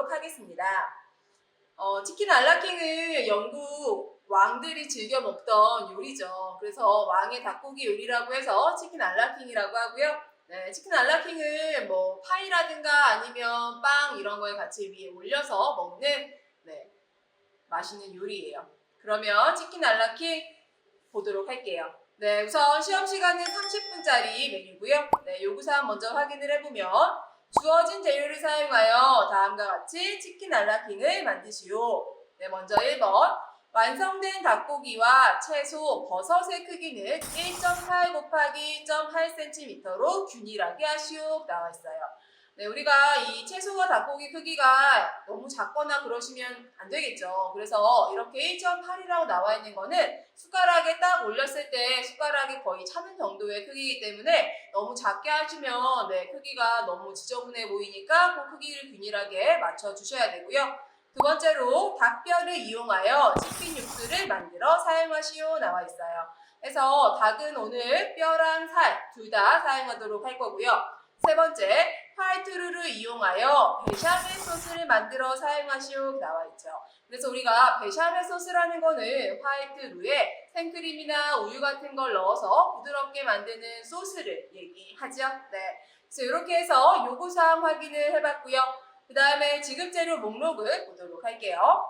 해보도록 하겠습니다. 치킨 알라킹은 영국 왕들이 즐겨 먹던 요리죠. 그래서 왕의 닭고기 요리라고 해서 치킨 알라킹이라고 하고요. 네, 치킨 알라킹은 뭐 파이라든가 아니면 빵 이런 거에 같이 위에 올려서 먹는 네, 맛있는 요리예요. 그러면 치킨 알라킹 보도록 할게요. 네, 우선 시험 시간은 30분짜리 메뉴고요. 네, 요구사항 먼저 확인을 해보면 주어진 재료를 사용하여 다음과 같이 치킨 알라킹을 만드시오. 네, 먼저 1번 완성된 닭고기와 채소, 버섯의 크기는 1.8 곱하기 1.8cm로 균일하게 하시오 나와 있어요. 네, 우리가 이 채소와 닭고기 크기가 너무 작거나 그러시면 안 되겠죠. 그래서 이렇게 1.8이라고 나와 있는 거는 숟가락에 딱 올렸을 때 숟가락이 거의 차는 정도의 크기이기 때문에 너무 작게 하시면 네, 크기가 너무 지저분해 보이니까 그 크기를 균일하게 맞춰주셔야 되고요. 두 번째로 닭뼈를 이용하여 치킨 육수를 만들어 사용하시오 나와 있어요. 그래서 닭은 오늘 뼈랑 살 둘 다 사용하도록 할 거고요. 세 번째, 화이트루를 이용하여 베샤멜 소스를 만들어 사용하시오 나와 있죠. 그래서 우리가 베샤멜 소스라는 거는 화이트루에 생크림이나 우유 같은 걸 넣어서 부드럽게 만드는 소스를 얘기하죠. 네. 그래서 이렇게 해서 요구사항 확인을 해봤고요. 그 다음에 지급재료 목록을 보도록 할게요.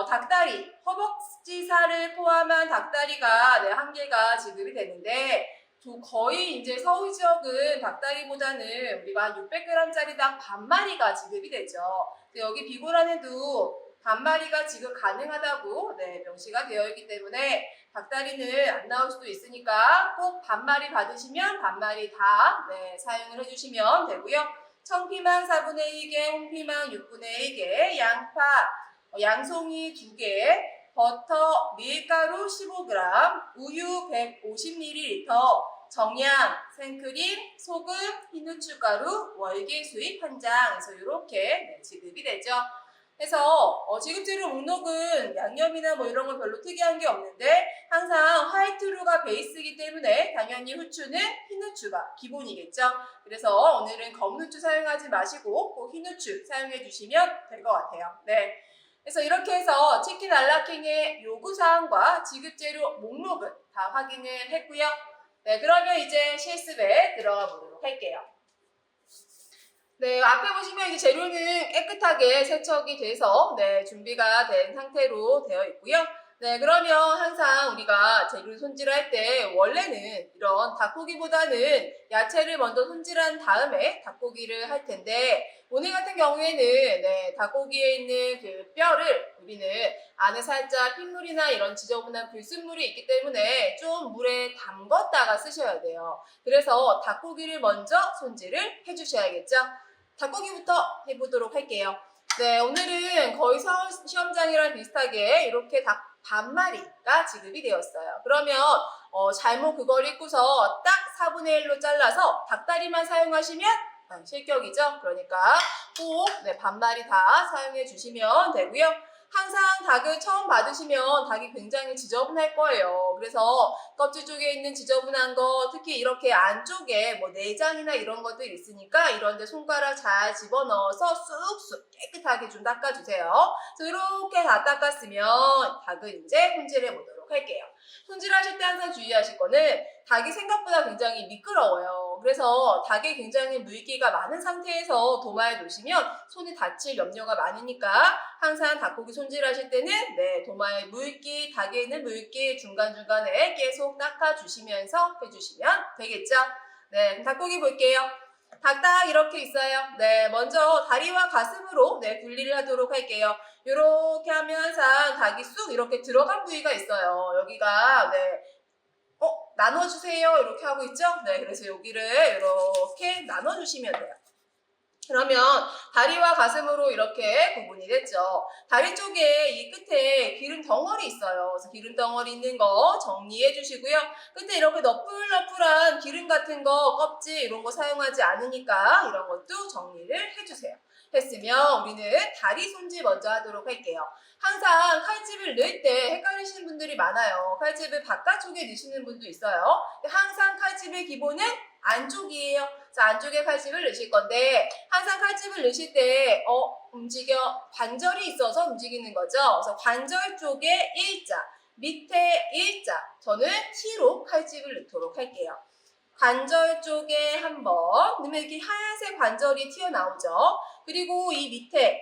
닭다리, 허벅지살을 포함한 닭다리가 네, 1개가 지급이 되는데 거의 이제 서울 지역은 닭다리보다는 우리가 한 600g짜리 닭 반마리가 지급이 되죠. 여기 비고란에도 반마리가 지급 가능하다고 네, 명시가 되어 있기 때문에 닭다리는 안 나올 수도 있으니까 꼭 반마리 받으시면 반마리 다 네, 사용을 해주시면 되고요. 청피망 4분의 1개, 홍피망 6분의 1개, 양파, 양송이 2개, 버터, 밀가루 15g, 우유 150ml, 정양, 생크림, 소금, 흰후춧가루, 월계수잎 1장 해서 이렇게 지급이 되죠. 그래서 지급재료 목록은 양념이나 뭐 이런 건 별로 특이한 게 없는데 항상 화이트루가 베이스이기 때문에 당연히 후추는 흰후추가 기본이겠죠. 그래서 오늘은 검은 후추 사용하지 마시고 꼭 흰후추 사용해 주시면 될 것 같아요. 네. 그래서 이렇게 해서 치킨 알라킹의 요구사항과 지급재료 목록은 다 확인을 했고요. 네, 그러면 이제 실습에 들어가 보도록 할게요. 네, 앞에 보시면 이제 재료는 깨끗하게 세척이 돼서 네, 준비가 된 상태로 되어 있고요. 네, 그러면 항상 우리가 재료를 손질할 때 원래는 이런 닭고기보다는 야채를 먼저 손질한 다음에 닭고기를 할 텐데 오늘 같은 경우에는 네, 닭고기에 있는 그 뼈를 우리는 안에 살짝 핏물이나 이런 지저분한 불순물이 있기 때문에 좀 물에 담궜다가 쓰셔야 돼요. 그래서 닭고기를 먼저 손질을 해주셔야겠죠. 닭고기부터 해보도록 할게요. 네, 오늘은 거의 시험장이랑 비슷하게 이렇게 닭 반마리가 지급이 되었어요. 그러면 잘못 그걸 읽고서 딱 4분의 1로 잘라서 닭다리만 사용하시면 실격이죠. 그러니까 꼭 네, 반마리 다 사용해 주시면 되고요. 항상 닭을 처음 받으시면 닭이 굉장히 지저분할 거예요. 그래서 껍질 쪽에 있는 지저분한 거 특히 이렇게 안쪽에 뭐 내장이나 이런 것들 있으니까 이런데 손가락 잘 집어넣어서 쑥쑥 깨끗하게 좀 닦아주세요. 그래서 이렇게 다 닦았으면 닭을 이제 손질해 보도록 할게요. 손질하실 때 항상 주의하실 거는 닭이 생각보다 굉장히 미끄러워요. 그래서 닭에 굉장히 물기가 많은 상태에서 도마에 놓으시면 손이 다칠 염려가 많으니까 항상 닭고기 손질하실 때는 네, 도마에 물기, 닭에 있는 물기 중간중간에 계속 닦아주시면서 해주시면 되겠죠. 네, 그럼 닭고기 볼게요. 닭 이렇게 있어요. 네, 먼저 다리와 가슴으로 네, 분리를 하도록 할게요. 이렇게 하면 항상 닭이 쑥 이렇게 들어간 부위가 있어요. 여기가 네, 나눠주세요 이렇게 하고 있죠. 네, 그래서 여기를 이렇게 나눠주시면 돼요. 그러면 다리와 가슴으로 이렇게 구분이 됐죠. 다리 쪽에 이 끝에 기름 덩어리 있어요. 그래서 기름 덩어리 있는 거 정리해 주시고요. 끝에 이렇게 너풀너풀한 기름 같은 거, 껍질 이런 거 사용하지 않으니까 이런 것도 정리를 해주세요. 했으면 우리는 다리 손질 먼저 하도록 할게요. 항상 칼집을 넣을 때 헷갈리시는 분들이 많아요. 칼집을 바깥쪽에 넣으시는 분도 있어요. 항상 칼집의 기본은 안쪽이에요. 자, 안쪽에 칼집을 넣으실 건데 항상 칼집을 넣으실 때 움직여 관절이 있어서 움직이는 거죠. 그래서 관절 쪽에 일자, 밑에 일자, 저는 T로 칼집을 넣도록 할게요. 관절 쪽에 한번 넣으면 이렇게 하얀색 관절이 튀어나오죠. 그리고 이 밑에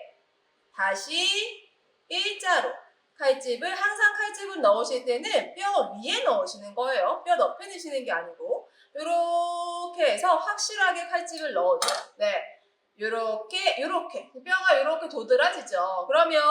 다시 일자로 칼집을 항상 칼집을 넣으실 때는 뼈 위에 넣으시는 거예요. 뼈 옆에 넣으시는 게 아니고 이렇게 해서 확실하게 칼집을 넣어줘요. 네, 요렇게 뼈가 이렇게 도드라지죠. 그러면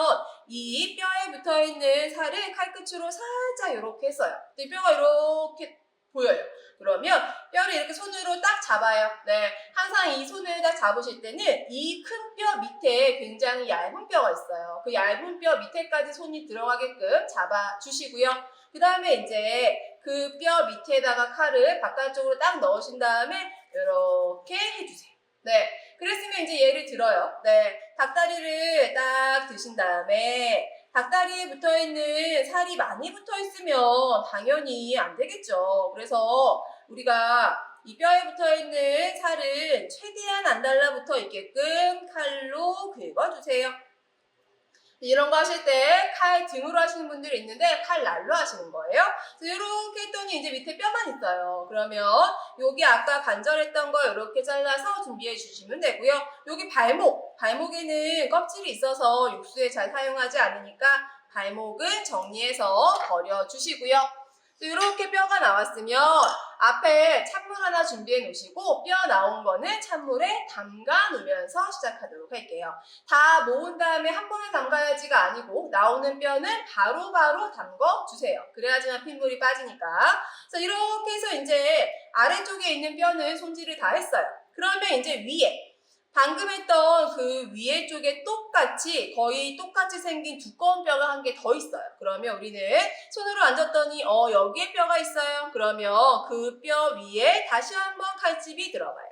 이 뼈에 붙어있는 살을 칼끝으로 살짝 이렇게 했어요. 뼈가 이렇게 보여요. 그러면 뼈를 이렇게 손으로 딱 잡아요. 네, 항상 이 손을 딱 잡으실 때는 이 큰 뼈 밑에 굉장히 얇은 뼈가 있어요. 그 얇은 뼈 밑에까지 손이 들어가게끔 잡아주시고요. 그 다음에 이제 그 뼈 밑에다가 칼을 바깥쪽으로 딱 넣으신 다음에 이렇게 해주세요. 네, 그랬으면 이제 예를 들어요. 네, 닭다리를 딱 드신 다음에 닭다리에 붙어있는 살이 많이 붙어있으면 당연히 안 되겠죠. 그래서 우리가 이 뼈에 붙어있는 살은 최대한 안 달라붙어 있게끔 칼로 긁어주세요. 이런 거 하실 때 칼 등으로 하시는 분들이 있는데 칼 날로 하시는 거예요. 이렇게 했더니 이제 밑에 뼈만 있어요. 그러면 여기 아까 관절했던 거 이렇게 잘라서 준비해 주시면 되고요. 여기 발목에는 껍질이 있어서 육수에 잘 사용하지 않으니까 발목은 정리해서 버려주시고요. 이렇게 뼈가 나왔으면 앞에 찬물 하나 준비해 놓으시고 뼈 나온 거는 찬물에 담가 놓으면서 시작하도록 할게요. 다 모은 다음에 한 번에 담가야지가 아니고 나오는 뼈는 바로바로 담궈 주세요. 그래야지만 핏물이 빠지니까. 그래서 이렇게 해서 이제 아래쪽에 있는 뼈는 손질을 다 했어요. 그러면 이제 위에 방금 했던 그 위에 쪽에 거의 똑같이 생긴 두꺼운 뼈가 한 개 더 있어요. 그러면 우리는 손으로 앉았더니 여기에 뼈가 있어요. 그러면 그 뼈 위에 다시 한번 칼집이 들어가요.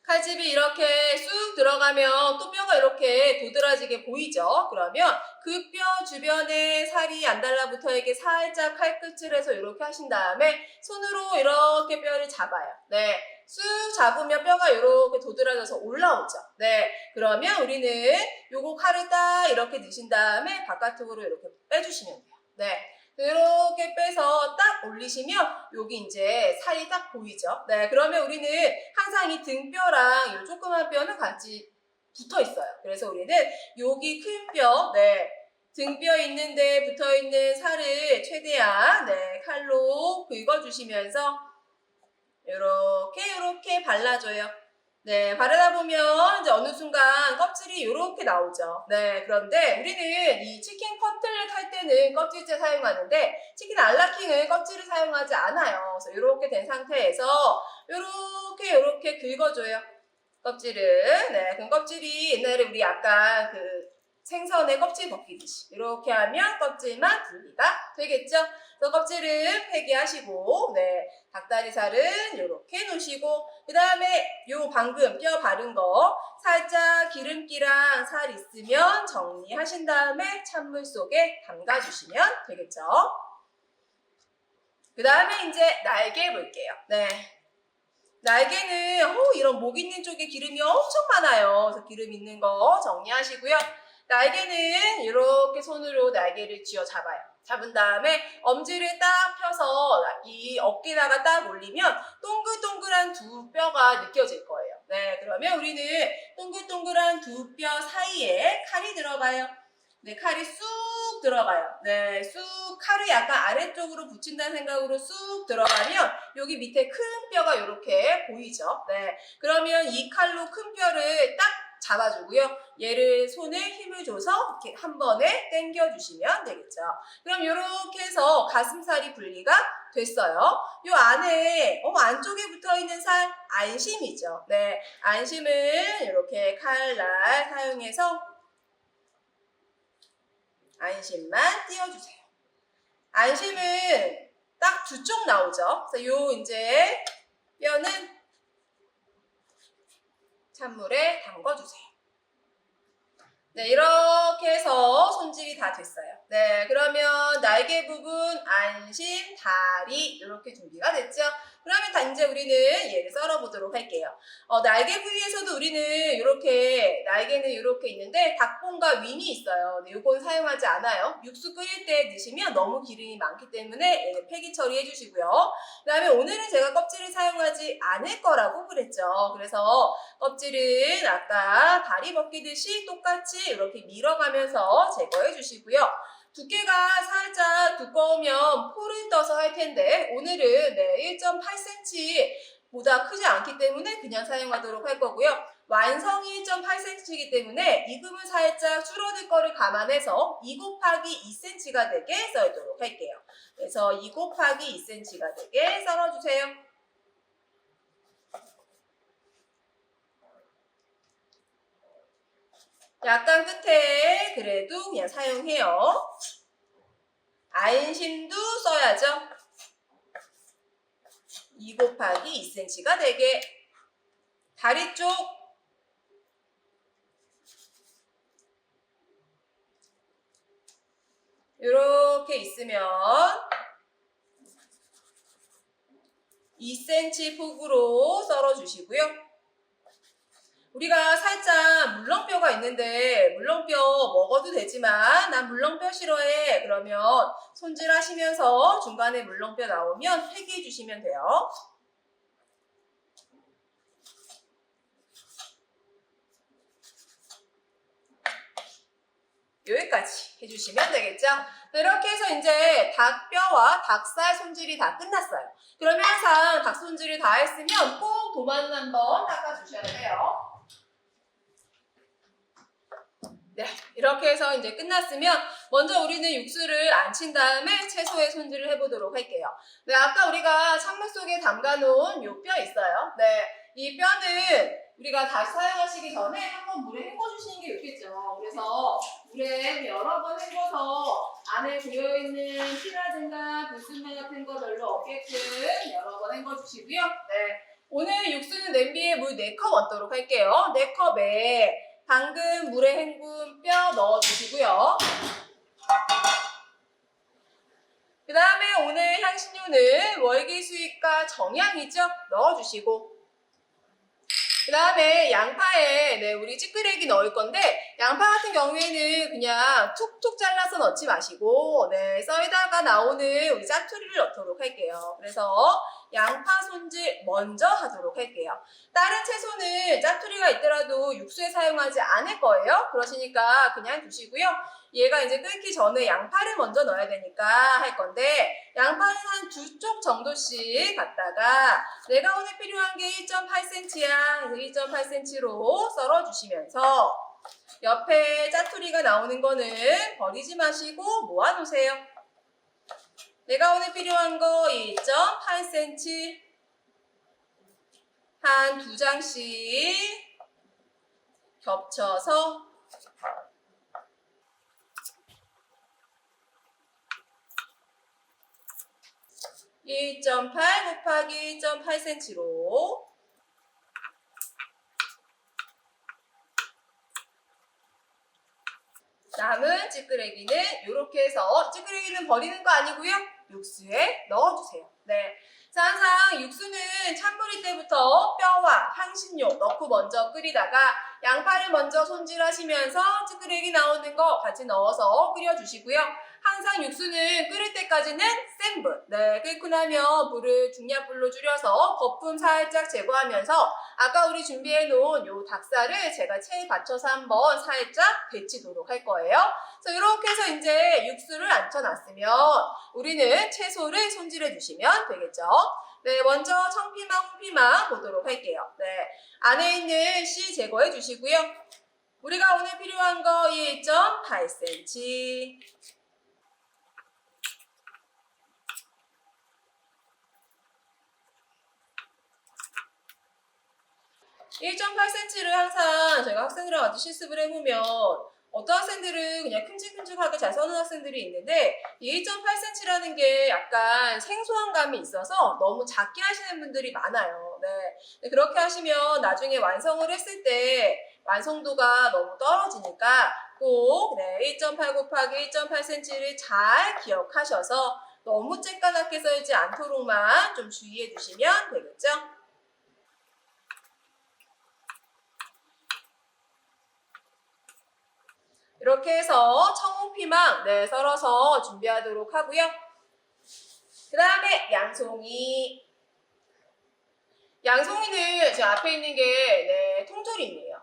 칼집이 이렇게 쑥 들어가면 또 뼈가 이렇게 도드라지게 보이죠? 그러면 그 뼈 주변에 살이 안 달라붙어 이렇게 살짝 칼끝을 해서 이렇게 하신 다음에 손으로 이렇게 뼈를 잡아요. 네, 쑥 잡으면 뼈가 이렇게 도드라져서 올라오죠. 네, 그러면 우리는 요거 칼을 딱 이렇게 넣으신 다음에 바깥쪽으로 이렇게 빼주시면 돼요. 네. 이렇게 빼서 딱 올리시면 여기 이제 살이 딱 보이죠? 네, 그러면 우리는 항상 이 등뼈랑 이 조그만 뼈는 같이 붙어 있어요. 그래서 우리는 여기 큰 뼈, 네, 등뼈 있는데 붙어 있는 살을 최대한 칼로 긁어주시면서 이렇게 발라줘요. 네, 바르다 보면 이제 어느 순간 껍질이 이렇게 나오죠. 네, 그런데 우리는 이 치킨 커틀렛 할 때는 껍질째 사용하는데 치킨 알라킹은 껍질을 사용하지 않아요. 그래서 이렇게 된 상태에서 이렇게 긁어줘요. 껍질을. 네, 그럼 껍질이 옛날에 우리 약간 그 생선의 껍질 벗기듯이 이렇게 하면 껍질만 분리가 되겠죠. 그래서 껍질은 폐기하시고, 네, 닭다리살은 이렇게 놓으시고, 그 다음에 요 방금 뼈 바른 거 살짝 기름기랑 살 있으면 정리하신 다음에 찬물 속에 담가주시면 되겠죠. 그 다음에 이제 날개 볼게요. 네. 날개는 이런 목 있는 쪽에 기름이 엄청 많아요. 그래서 기름 있는 거 정리하시고요. 날개는 이렇게 손으로 날개를 쥐어 잡아요. 잡은 다음에 엄지를 딱 펴서 이 어깨다가 딱 올리면 동글동글한 두 뼈가 느껴질 거예요. 네, 그러면 우리는 동글동글한 두 뼈 사이에 칼이 들어가요. 네, 칼이 쑥 들어가요. 네, 쑥 칼을 약간 아래쪽으로 붙인다는 생각으로 쑥 들어가면 여기 밑에 큰 뼈가 이렇게 보이죠. 네, 그러면 이 칼로 큰 뼈를 딱 잡아주고요. 얘를 손에 힘을 줘서 이렇게 한 번에 당겨주시면 되겠죠. 그럼 이렇게 해서 가슴살이 분리가 됐어요. 요 안에 안쪽에 붙어있는 살 안심이죠. 네, 안심을 이렇게 칼날 사용해서 안심만 띄워주세요. 안심은 딱 두 쪽 나오죠. 그래서 요 이제 뼈는 찬물에 담궈주세요. 네, 이렇게 해서 손질이 다 됐어요. 네, 그러면 날개 부분, 안심, 다리 이렇게 준비가 됐죠? 그러면 다 이제 우리는 얘를 썰어보도록 할게요. 날개 부위에서도 우리는 이렇게 날개는 이렇게 있는데 닭봉과 윙이 있어요. 네, 요건 사용하지 않아요. 육수 끓일 때 넣으시면 너무 기름이 많기 때문에 얘는 폐기 처리해 주시고요. 그 다음에 오늘은 제가 껍질을 사용하지 않을 거라고 그랬죠. 그래서 껍질은 아까 다리 벗기듯이 똑같이 이렇게 밀어가면서 제거해 주시고요. 두께가 살짝 두꺼우면 포를 떠서 할 텐데 오늘은 1.8cm 보다 크지 않기 때문에 그냥 사용하도록 할 거고요. 완성이 1.8cm이기 때문에 익음은 살짝 줄어들 거를 감안해서 2 곱하기 2cm가 되게 썰도록 할게요. 그래서 2 곱하기 2cm가 되게 썰어주세요. 약간 끝에 그래도 그냥 사용해요. 안심도 써야죠. 2 곱하기 2cm가 되게. 다리 쪽 이렇게 있으면 2cm 폭으로 썰어주시고요. 우리가 살짝 물렁뼈가 있는데 물렁뼈 먹어도 되지만 난 물렁뼈 싫어해. 그러면 손질하시면서 중간에 물렁뼈 나오면 폐기해 주시면 돼요. 여기까지 해주시면 되겠죠? 이렇게 해서 이제 닭뼈와 닭살 손질이 다 끝났어요. 그러면 항상 닭 손질을 다 했으면 꼭 도마는 한번 닦아주셔야 돼요. 네, 이렇게 해서 이제 끝났으면 먼저 우리는 육수를 안친 다음에 채소에 손질을 해보도록 할게요. 네, 아까 우리가 찬물 속에 담가놓은 요 뼈 있어요. 네, 이 뼈는 우리가 다시 사용하시기 전에 한번 물에 헹궈주시는 게 좋겠죠. 그래서 물에 여러 번 헹궈서 안에 고여있는 피라든가 불순물 같은 거 별로 없게끔 여러 번 헹궈주시고요. 네, 오늘 육수는 냄비에 물 4컵 얻도록 할게요. 4컵에 방금 물에 헹군 뼈 넣어주시고요. 그 다음에 오늘 향신료는 월계수잎과 정향이죠. 넣어주시고 그 다음에 양파에 우리 찌끄레기 넣을 건데 양파 같은 경우에는 그냥 툭툭 잘라서 넣지 마시고 썰다가 나오는 우리 짜투리를 넣도록 할게요. 그래서 양파 손질 먼저 하도록 할게요. 다른 채소는 짜투리가 있더라도 육수에 사용하지 않을 거예요. 그러시니까 그냥 두시고요. 얘가 이제 끓기 전에 양파를 먼저 넣어야 되니까 할 건데 양파는 한 2쪽 정도씩 갖다가 내가 오늘 필요한 게 1.8cm야. 1.8cm로 썰어주시면서 옆에 짜투리가 나오는 거는 버리지 마시고 모아놓으세요. 내가 오늘 필요한 거 1.8cm 한 2장씩 겹쳐서 1.8 곱하기 1.8cm로 남은 찌끄레기는 이렇게 해서 찌끄레기는 버리는 거 아니고요. 육수에 넣어주세요. 네. 자, 항상 육수는 찬물일 때부터 뼈와 향신료 넣고 먼저 끓이다가 양파를 먼저 손질하시면서 찌끄레기 나오는 거 같이 넣어서 끓여주시고요. 항상 육수는 끓일 때까지는 센 불. 네, 끓고 나면 불을 중약불로 줄여서 거품 살짝 제거하면서 아까 우리 준비해 놓은 요 닭살을 제가 체에 받쳐서 한번 살짝 데치도록 할 거예요. 그래서 이렇게 해서 이제 육수를 앉혀놨으면 우리는 채소를 손질해 주시면 되겠죠. 네, 먼저 청피망, 홍피망 보도록 할게요. 네, 안에 있는 씨 제거해 주시고요. 우리가 오늘 필요한 거 1.8cm. 1.8cm를 항상 저희가 학생들이랑 같이 실습을 해보면 어떤 학생들은 그냥 큼직큼직하게 잘 써는 학생들이 있는데 이 1.8cm라는 게 약간 생소한 감이 있어서 너무 작게 하시는 분들이 많아요. 네. 그렇게 하시면 나중에 완성을 했을 때 완성도가 너무 떨어지니까 꼭 1.8 곱하기 1.8cm를 잘 기억하셔서 너무 쬐까맣게 썰지 않도록만 좀 주의해 주시면 되겠죠? 이렇게 해서 청홍피망 썰어서 준비하도록 하고요. 그 다음에 양송이는 제 앞에 있는 게 통조림이에요.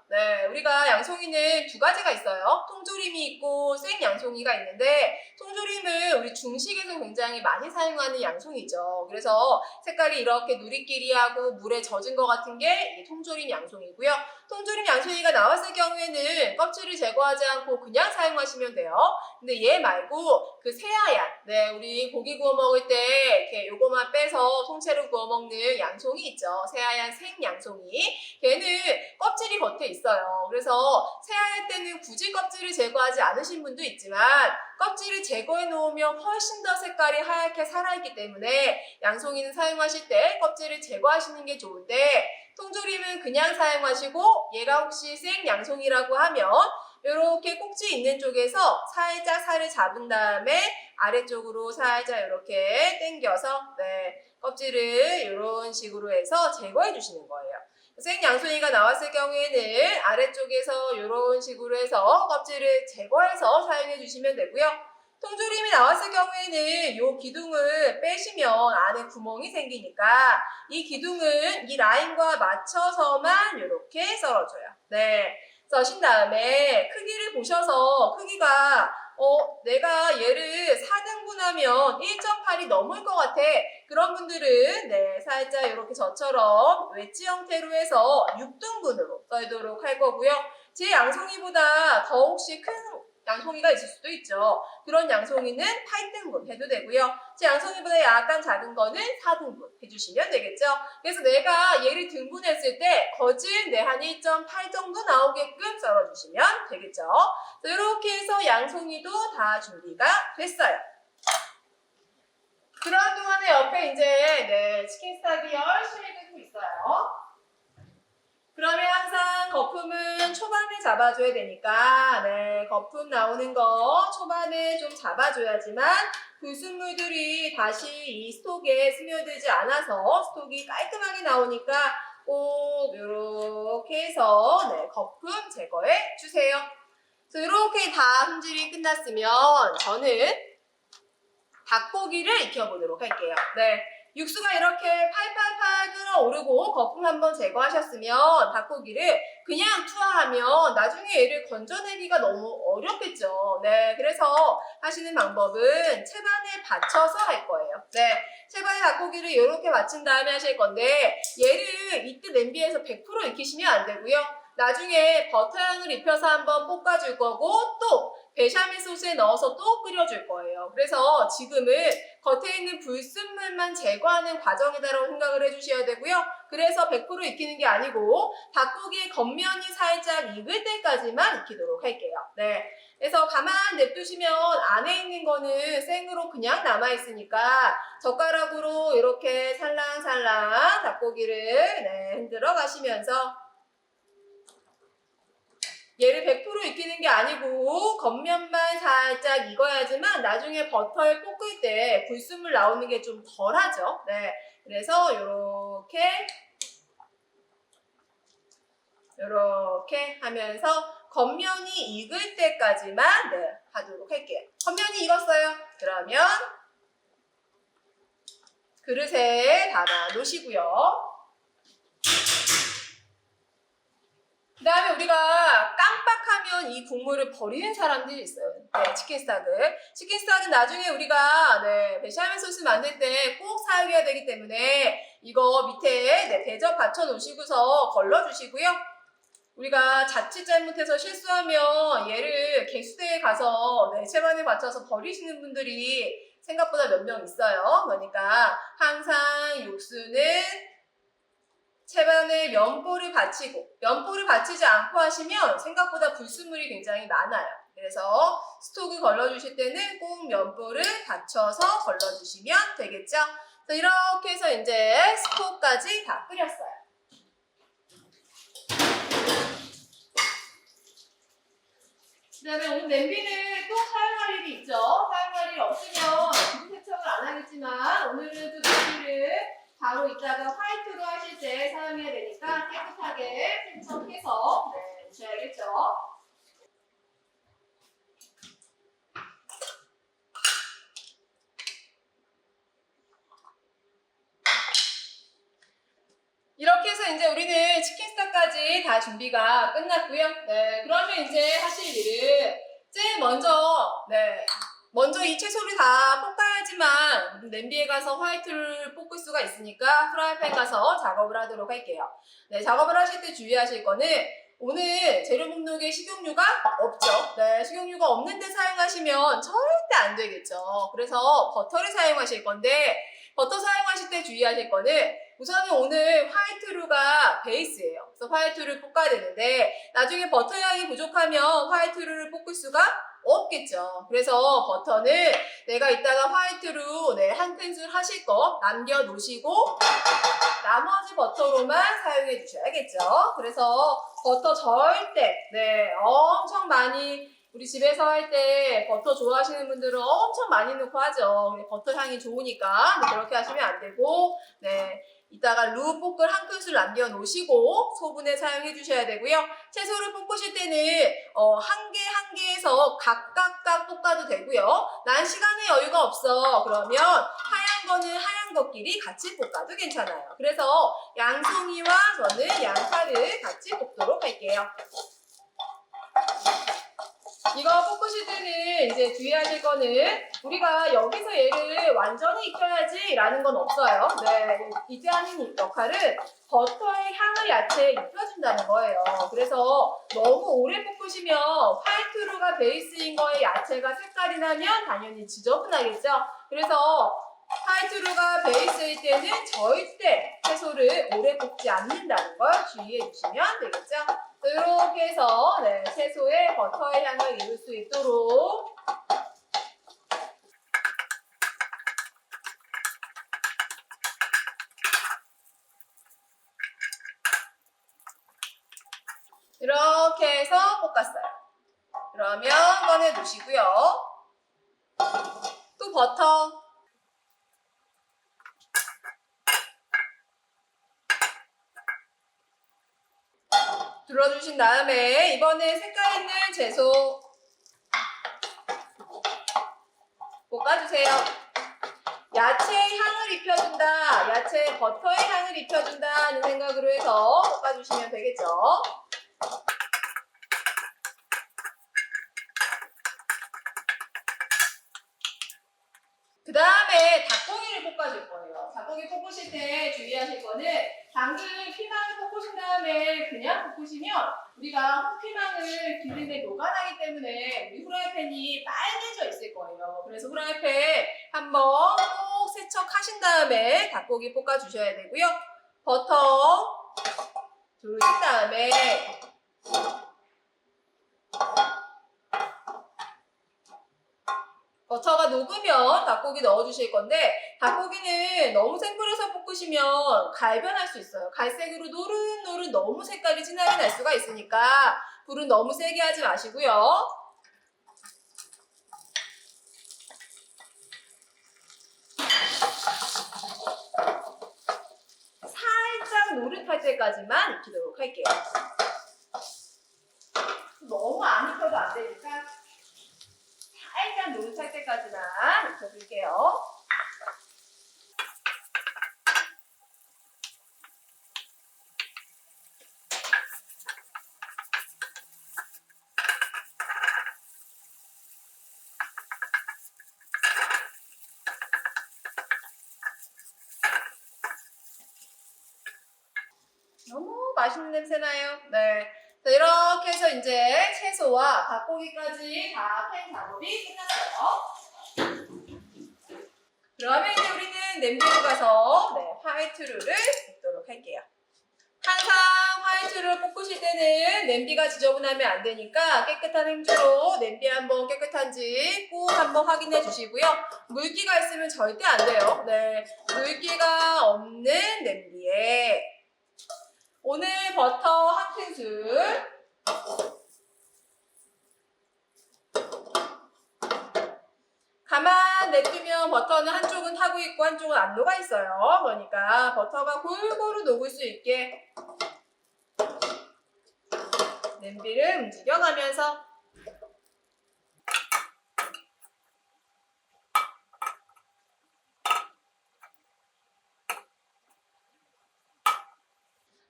우리가 양송이는 두 가지가 있어요. 통조림이 있고 생 양송이가 있는데 통조림을 우리 중식에서 굉장히 많이 사용하는 양송이죠. 그래서 색깔이 이렇게 누리끼리하고 물에 젖은 것 같은 게 이게 통조림 양송이고요. 통조림 양송이가 나왔을 경우에는 껍질을 제거하지 않고 그냥 사용하시면 돼요. 근데 얘 말고 그 새하얀, 우리 고기 구워 먹을 때 이렇게 요거만 빼서 통째로 구워 먹는 양송이 있죠. 새하얀 생 양송이. 걔는 껍질이 겉에 있어요. 그래서 새하얄 때는 굳이 껍질을 제거하지 않으신 분도 있지만 껍질을 제거해 놓으면 훨씬 더 색깔이 하얗게 살아있기 때문에 양송이는 사용하실 때 껍질을 제거하시는 게 좋은데 통조림은 그냥 사용하시고 얘가 혹시 생 양송이라고 하면 이렇게 꼭지 있는 쪽에서 살짝 살을 잡은 다음에 아래쪽으로 살짝 이렇게 당겨서 껍질을 이런 식으로 해서 제거해 주시는 거예요. 생 양송이가 나왔을 경우에는 아래쪽에서 이런 식으로 해서 껍질을 제거해서 사용해 주시면 되고요. 통조림이 나왔을 경우에는 이 기둥을 빼시면 안에 구멍이 생기니까 이 기둥은 이 라인과 맞춰서만 이렇게 썰어줘요. 써신 다음에 크기를 보셔서 크기가 내가 얘를 4등분하면 1.8이 넘을 것 같아. 그런 분들은 살짝 이렇게 저처럼 웨지 형태로 해서 6등분으로 썰도록 할 거고요. 제 양송이보다 더 혹시 큰 양송이가 있을 수도 있죠. 그런 양송이는 8등분 해도 되고요. 제 양송이보다 약간 작은 거는 4등분 해주시면 되겠죠. 그래서 내가 얘를 등분했을 때 거진 한 1.8 정도 나오게끔 썰어주시면 되겠죠. 이렇게 해서 양송이도 다 준비가 됐어요. 그런 동안에 옆에 이제 치킨 스탁이 열심히 끓고 있어요. 그러면 항상 거품은 초반에 잡아줘야 되니까 거품 나오는 거 초반에 좀 잡아줘야지만 불순물들이 다시 이 스톡에 스며들지 않아서 스톡이 깔끔하게 나오니까 꼭 이렇게 해서 거품 제거해 주세요. 이렇게 다 손질이 끝났으면 저는 닭고기를 익혀보도록 할게요. 육수가 이렇게 팔팔팔 끓어오르고 거품 한번 제거하셨으면 닭고기를 그냥 투하하면 나중에 얘를 건져내기가 너무 어렵겠죠. 그래서 하시는 방법은 채반에 받쳐서 할 거예요. 채반에 닭고기를 이렇게 받친 다음에 하실 건데 얘를 이때 냄비에서 100% 익히시면 안 되고요. 나중에 버터향을 입혀서 한번 볶아줄 거고 또 베샤멜 소스에 넣어서 또 끓여줄 거예요. 그래서 지금은 겉에 있는 불순물만 제거하는 과정이다라고 생각을 해주셔야 되고요. 그래서 100% 익히는 게 아니고 닭고기의 겉면이 살짝 익을 때까지만 익히도록 할게요. 그래서 가만 냅두시면 안에 있는 거는 생으로 그냥 남아있으니까 젓가락으로 이렇게 살랑살랑 닭고기를 흔들어 가시면서 얘를 100% 익히는 게 아니고 겉면만 살짝 익어야지만 나중에 버터에 볶을 때 불순물 나오는 게 좀 덜하죠. 그래서 이렇게 하면서 겉면이 익을 때까지만 하도록 할게요. 겉면이 익었어요. 그러면 그릇에 담아 놓으시고요. 그 다음에 우리가 깜빡하면 이 국물을 버리는 사람들이 있어요. 치킨 스탁을. 치킨 스탁은 나중에 우리가 베샤멜 소스 만들 때 꼭 사용해야 되기 때문에 이거 밑에 대접 받쳐 놓으시고서 걸러주시고요. 우리가 자칫 잘못해서 실수하면 얘를 개수대에 가서 채반에 받쳐서 버리시는 분들이 생각보다 몇 명 있어요. 그러니까 항상 육수는 채반에 면보를 받치지 않고 하시면 생각보다 불순물이 굉장히 많아요. 그래서 스톡을 걸러주실 때는 꼭 면보를 받쳐서 걸러주시면 되겠죠. 이렇게 해서 이제 스톡까지 다 끓였어요. 그다음에 오늘 냄비는 또 사용할 일이 있죠. 사용할 일이 없으면 기부 세척을 안 하겠지만 오늘은 또 냄비를 바로 이따가 화이트로 하실 때 사용해야 되니까 깨끗하게 세척해서 주셔야겠죠. 이렇게 해서 이제 우리는 치킨 스톡까지 다 준비가 끝났고요. 네, 그러면 이제 하실 일은 제일 먼저 이 채소를 다 볶아야지만 냄비에 가서 화이트를 볶을 수가 있으니까 프라이팬 가서 작업을 하도록 할게요. 네, 작업을 하실 때 주의하실 거는 오늘 재료 목록에 식용유가 없죠. 네, 식용유가 없는데 사용하시면 절대 안 되겠죠. 그래서 버터를 사용하실 건데 버터 사용하실 때 주의하실 거는 우선은 오늘 화이트루가 베이스예요. 그래서 화이트루를 볶아야 되는데 나중에 버터 양이 부족하면 화이트루를 볶을 수가 없겠죠. 그래서 버터는 내가 이따가 화이트루 한 큰술 하실 거 남겨놓으시고 나머지 버터로만 사용해 주셔야겠죠. 그래서 버터 절대 엄청 많이 우리 집에서 할 때 버터 좋아하시는 분들은 엄청 많이 넣고 하죠. 버터 향이 좋으니까 그렇게 하시면 안 되고 이따가 루 볶을 한 큰술 남겨놓으시고 소분해 사용해 주셔야 되고요. 채소를 볶으실 때는 한 개에서 각각 볶아도 되고요. 난 시간에 여유가 없어. 그러면 하얀 거는 하얀 것끼리 같이 볶아도 괜찮아요. 그래서 양송이와 저는 양파를 같이 볶도록 할게요. 이거 볶으실 때는 이제 주의하실 거는 우리가 여기서 얘를 완전히 익혀야지 라는 건 없어요. 이제 하는 역할은 버터의 향을 야채에 입혀준다는 거예요. 그래서 너무 오래 볶으시면 화이트루가 베이스인 거에 야채가 색깔이 나면 당연히 지저분하겠죠. 그래서 화이트루가 베이스일 때는 절대 채소를 오래 볶지 않는다는 걸 주의해 주시면 되겠죠. 이렇게 해서 채소에 버터의 향을 입을 수 있도록 이렇게 해서 볶았어요. 그러면 꺼내 놓으시고요. 또 버터 둘러주신 다음에 이번에 색깔 있는 채소 볶아주세요. 야채의 향을 입혀준다, 야채에 버터의 향을 입혀준다는 생각으로 해서 볶아주시면 되겠죠. 그 다음에 닭고기를 볶아줄 거예요. 닭고기 볶으실 때 주의하실 거는 방금 피망을 볶으신 다음에 그냥 볶으시면 우리가 피망을 기름에 녹아나기 때문에 우리 후라이팬이 빨개져 있을 거예요. 그래서 후라이팬 한번 꼭 세척하신 다음에 닭고기 볶아주셔야 되고요. 버터 두르신 다음에 버터가 녹으면 닭고기 넣어주실 건데 닭고기는 너무 센 불에서 볶으시면 갈변할 수 있어요. 갈색으로 노릇노릇 너무 색깔이 진하게 날 수가 있으니까 불은 너무 세게 하지 마시고요. 살짝 노릇할 때까지만 익히도록 할게요. 너무 안 익혀도 안 되니까 살짝 노릇할 때까지만 익혀줄게요. 너무 맛있는 냄새 나요. 자, 이렇게 해서 이제 채소와 닭고기까지 다 팬 작업이 끝났어요. 그러면 이제 우리는 냄비로 가서 화이트루를 볶도록 할게요. 항상 화이트루를 볶으실 때는 냄비가 지저분하면 안 되니까 깨끗한 행주로 냄비 한번 깨끗한지 꼭 한번 확인해 주시고요. 물기가 있으면 절대 안 돼요. 물기가 없는 냄비에 오늘 버터 한 큰술 조금만 냅두면 버터는 한쪽은 타고 있고 한쪽은 안 녹아 있어요. 그러니까 버터가 골고루 녹을 수 있게 냄비를 움직여가면서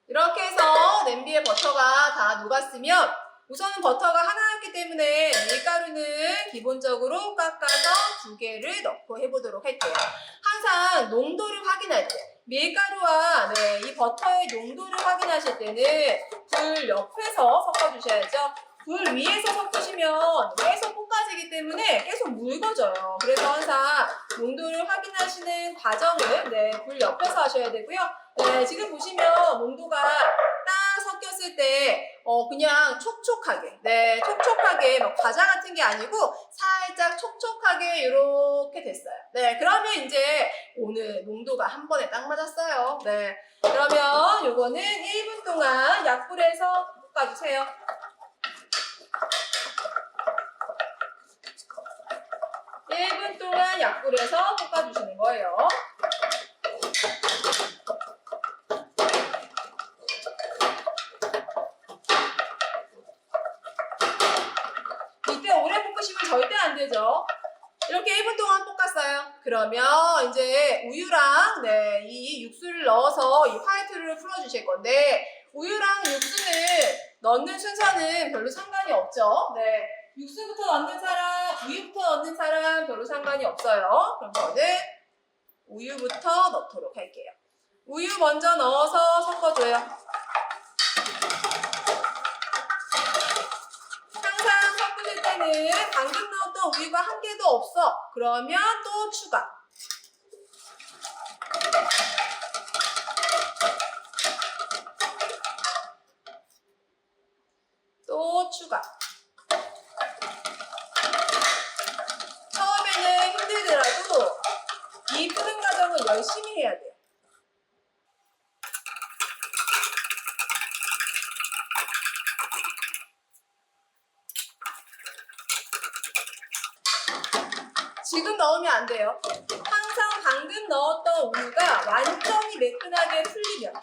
이렇게 해서 냄비에 버터가 다 녹았으면 우선은 버터가 하나였기 때문에 밀가루는 기본적으로 깎아서 2개를 넣고 해보도록 할게요. 항상 농도를 확인할 때 밀가루와 이 버터의 농도를 확인하실 때는 불 옆에서 섞어주셔야죠. 불 위에서 섞으시면 계속 볶아지기 때문에 계속 묽어져요. 그래서 항상 농도를 확인하시는 과정은 불 옆에서 하셔야 되고요. 지금 보시면 농도가 딱 섞였을 때 그냥 촉촉하게 촉촉하게 막 과자 같은 게 아니고 살짝 촉촉하게 이렇게 됐어요. 그러면 이제 오늘 농도가 한 번에 딱 맞았어요. 그러면 요거는 1분 동안 약불에서 볶아주세요. 1분 동안 약불에서 볶아주시는 거예요. 이때 오래 볶으시면 절대 안 되죠. 이렇게 1분 동안 볶았어요. 그러면 이제 우유랑 이 육수를 넣어서 이 화이트를 풀어주실 건데 우유랑 육수를 넣는 순서는 별로 상관이 없죠. 육수부터 넣는 사람, 우유부터 넣는 사람 별로 상관이 없어요. 그럼 저는 우유부터 넣도록 할게요. 우유 먼저 넣어서 섞어줘요. 항상 섞으실 때는 방금 넣었던 우유가 한 개도 없어. 그러면 또 추가. 또 추가. 처음에는 힘들더라도 이 푸는 과정을 열심히 해야 돼요. 지금 넣으면 안 돼요. 항상 방금 넣었던 우유가 완전히 매끈하게 풀리면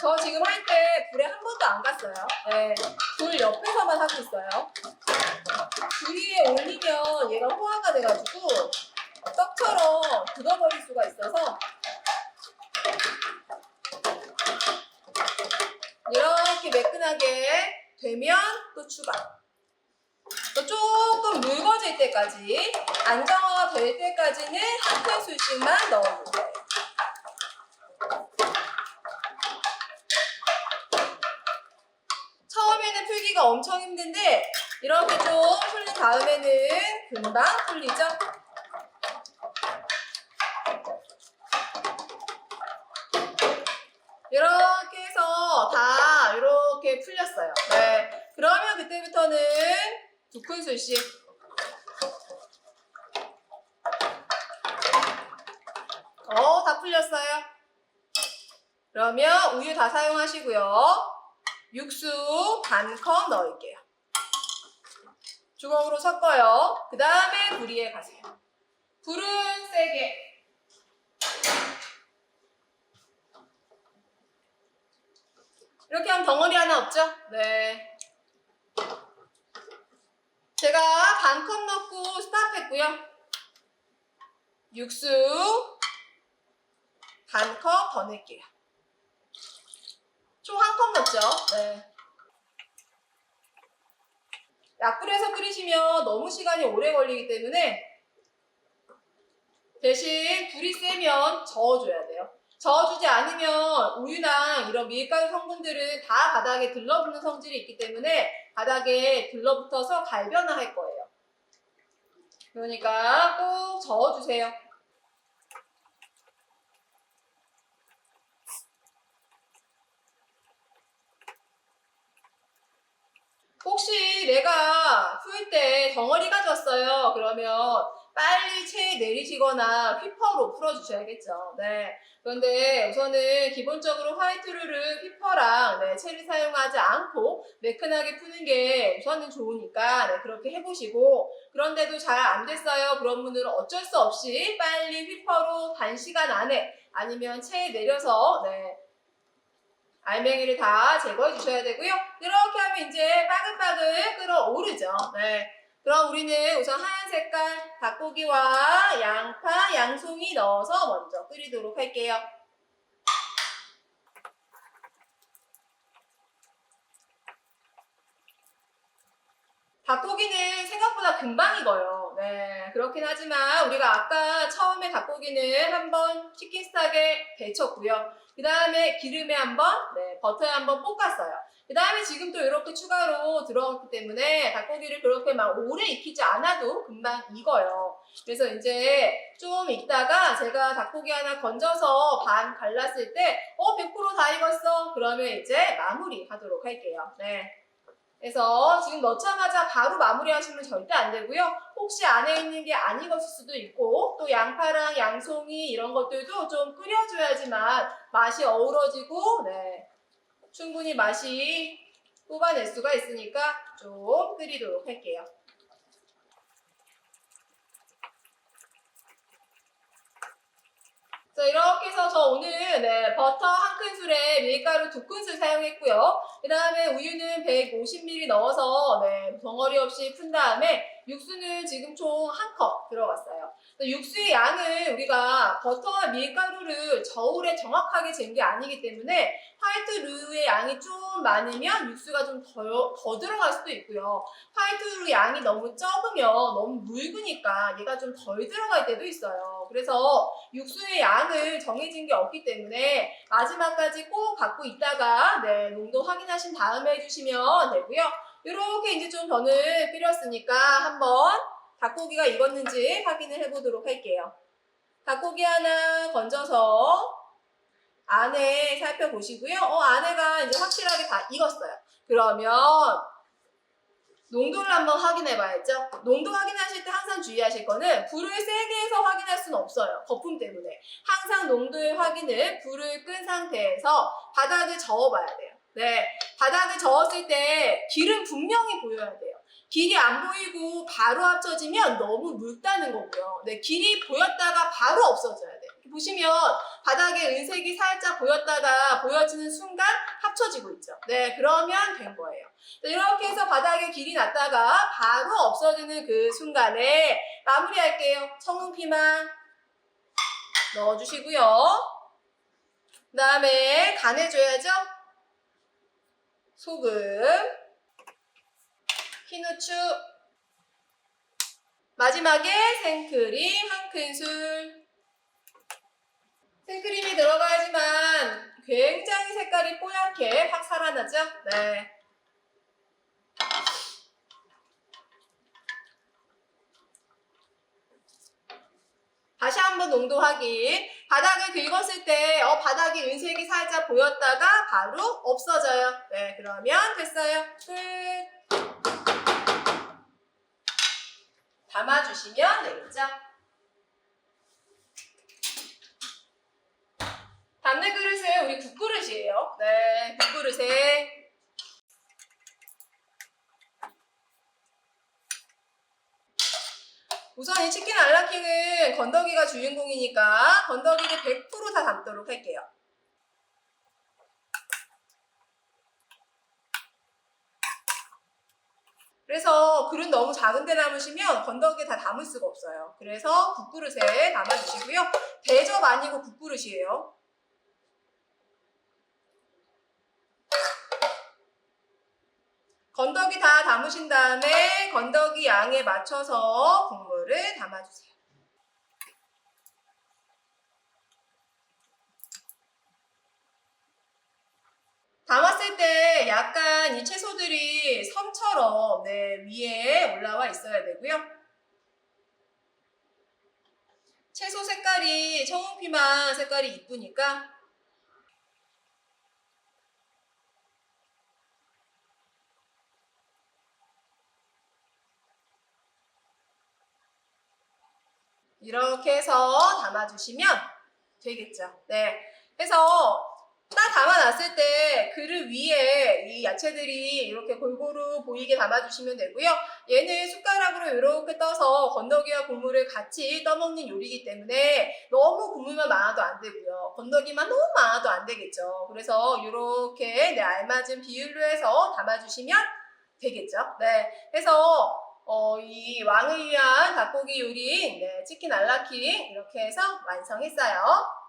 저 지금 할 때 불에 한 번도 안 갔어요. 불 옆에서만 하고 있어요. 불 위에 올리면 얘가 호화가 돼가지고 떡처럼 굳어버릴 수가 있어서 이렇게 매끈하게 되면 또 추가. 또 조금 묽어질 때까지 안정화가 될 때까지는 한 큰술씩만 넣어주세요. 처음에는 풀기가 엄청 힘든데 이렇게 좀 풀린 다음에는 금방 풀리죠? 이렇게 해서 다 이렇게 풀렸어요. 그러면 그때부터는 2큰술씩 다 풀렸어요. 그러면 우유 다 사용하시고요. 육수 반컵 넣을게요. 주걱으로 섞어요. 그 다음에 불 위에 가세요. 불은 세게. 이렇게 하면 덩어리 하나 없죠? 제가 반컵 넣고 스탑했고요. 육수 반컵 더 넣을게요. 총 1컵 넣었죠? 약불에서 끓이시면 너무 시간이 오래 걸리기 때문에 대신 불이 세면 저어줘야 돼요. 저어주지 않으면 우유랑 이런 밀가루 성분들은 다 바닥에 들러붙는 성질이 있기 때문에 바닥에 들러붙어서 갈변화할 거예요. 그러니까 꼭 저어주세요. 혹시 내가 풀 때 덩어리 가져왔어요. 그러면 빨리 체에 내리시거나 휘퍼 휘퍼로 풀어주셔야겠죠. 네. 그런데 우선은 기본적으로 화이트루를 휘퍼랑 네, 체를 사용하지 않고 매끈하게 푸는 게 우선은 좋으니까 네, 그렇게 해보시고 그런데도 잘 안 됐어요. 그런 분들은 어쩔 수 없이 빨리 휘퍼로 단시간 안에 아니면 체에 내려서 네, 알맹이를 다 제거해 주셔야 되고요. 이렇게 하면 이제 빠글빠글 끓어오르죠. 네. 그럼 우리는 우선 하얀 색깔 닭고기와 양파, 양송이 넣어서 먼저 끓이도록 할게요. 닭고기는 생각보다 금방 익어요. 네, 그렇긴 하지만 우리가 아까 처음에 닭고기는 한번 치킨 스탁에 데쳤고요. 그 다음에 기름에 한번, 네, 버터에 한번 볶았어요. 그 다음에 지금 또 이렇게 추가로 들어갔기 때문에 닭고기를 그렇게 막 오래 익히지 않아도 금방 익어요. 그래서 이제 좀 익다가 제가 닭고기 하나 건져서 반 갈랐을 때 100%다 익었어. 그러면 이제 마무리 하도록 할게요. 네. 그래서 지금 넣자마자 바로 마무리하시면 절대 안 되고요. 혹시 안에 있는 게 안 익었을 수도 있고 또 양파랑 양송이 이런 것들도 좀 끓여줘야지만 맛이 어우러지고 네, 충분히 맛이 뽑아낼 수가 있으니까 좀 끓이도록 할게요. 자, 이렇게 해서 저 오늘 네, 버터 1큰술에 밀가루 2큰술 사용했고요. 그 다음에 우유는 150ml 넣어서 네, 덩어리 없이 푼 다음에 육수는 지금 총 1컵 들어갔어요. 육수의 양을 우리가 버터와 밀가루를 저울에 정확하게 잰 게 아니기 때문에 화이트루의 양이 좀 많으면 육수가 좀 더 들어갈 수도 있고요. 화이트루 양이 너무 적으면 너무 묽으니까 얘가 좀 덜 들어갈 때도 있어요. 그래서 육수의 양을 정해진 게 없기 때문에 마지막까지 꼭 갖고 있다가 네, 농도 확인하신 다음에 해주시면 되고요. 이렇게 이제 좀 변을 끓였으니까 한번 닭고기가 익었는지 확인을 해보도록 할게요. 닭고기 하나 건져서 안에 살펴보시고요. 안에가 이제 확실하게 다 익었어요. 그러면 농도를 한번 확인해 봐야죠. 농도 확인하실 때 항상 주의하실 거는 불을 세게 해서 확인할 수는 없어요. 거품 때문에. 항상 농도의 확인을 불을 끈 상태에서 바닥을 저어봐야 돼요. 네, 바닥을 저었을 때 길은 분명히 보여야 돼요. 길이 안 보이고 바로 합쳐지면 너무 묽다는 거고요. 네, 길이 보였다가 바로 없어져야 돼요. 보시면 바닥에 은색이 살짝 보였다가 보여지는 순간 합쳐지고 있죠. 네, 그러면 된 거예요. 이렇게 해서 바닥에 길이 났다가 바로 없어지는 그 순간에 마무리할게요. 청ung피만 넣어주시고요. 그 다음에 간해줘야죠. 소금, 흰후추, 마지막에 생크림 1큰술. 생크림이 들어가야지만 굉장히 색깔이 뽀얗게 확 살아나죠. 네. 다시 한번 농도 확인. 바닥을 긁었을 때 바닥이 은색이 살짝 보였다가 바로 없어져요. 네, 그러면 됐어요. 끝. 담아주시면 되겠죠. 담는 그릇은 우리 국그릇이에요. 네, 국그릇에 우선 이 치킨 알라킹은 건더기가 주인공이니까 건더기를 100% 다 담도록 할게요. 그래서 그릇 너무 작은 데 담으시면 건더기에 다 담을 수가 없어요. 그래서 국그릇에 담아주시고요. 대접 아니고 국그릇이에요. 건더기 다 담으신 다음에 건더기 양에 맞춰서 국물을 담아주세요. 담았을 때 약간 이 채소들이 섬처럼 네, 위에 올라와 있어야 되고요. 채소 색깔이 청ung피만 색깔이 이쁘니까 이렇게 해서 담아주시면 되겠죠. 네. 해서 딱 담아놨을 때 그릇 위에 이 야채들이 이렇게 골고루 보이게 담아주시면 되고요. 얘는 숟가락으로 이렇게 떠서 건더기와 국물을 같이 떠먹는 요리이기 때문에 너무 국물만 많아도 안 되고요. 건더기만 너무 많아도 안 되겠죠. 그래서 이렇게 알맞은 비율로 해서 담아주시면 되겠죠. 네. 해서 이 왕을 위한 닭고기 요리인 치킨 알라킹 이렇게 해서 완성했어요.